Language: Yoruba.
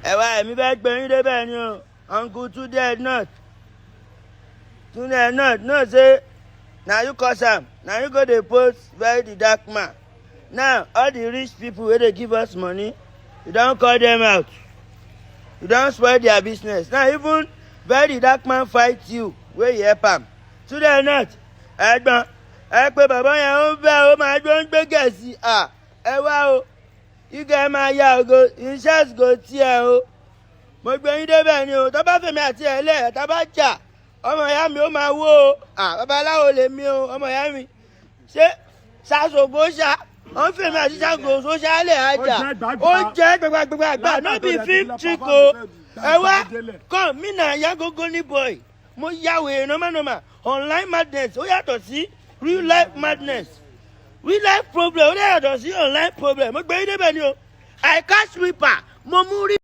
ẹ wá ẹ̀mí fẹ́ gbẹ̀yìn débẹ̀ ni o uncle Tunde not no say na you cause am na you go dey post very the dark man. Now all the rich people wey dey give us money you don call them out, you don spoil their business. Now even very dark man fight you wey you help am. Tunde not ẹ̀gbọ́n ẹ pé bàbá yẹn ó ń bẹ́ ó máa gbé gẹ̀ẹ́sì ẹ wá o igi máa ya ògo insurance go tiẹ̀ o mo gbé yín débẹ̀ ni o tó bá fèmí àti ẹ̀ lẹ̀ tá bá jà ọmọ ìyá mi ó máa wó o babaláwo lè mi o ọmọ ìyá mi ṣé ṣàṣògbó ṣá wọ́n fèmí àti ṣàṣògbó ṣá lè àjà ó jẹ́ gbàgbàgbà no be film trick o ẹ wá kàn mí nà ya gógó ní boy mo ya wèrè normal online madness ó yàtọ̀ sí real life madness. Real life problem ó dẹ̀ yàtọ̀ sí online problem mo gbé yín débẹ̀ ni o I catch reaper mo mú rí.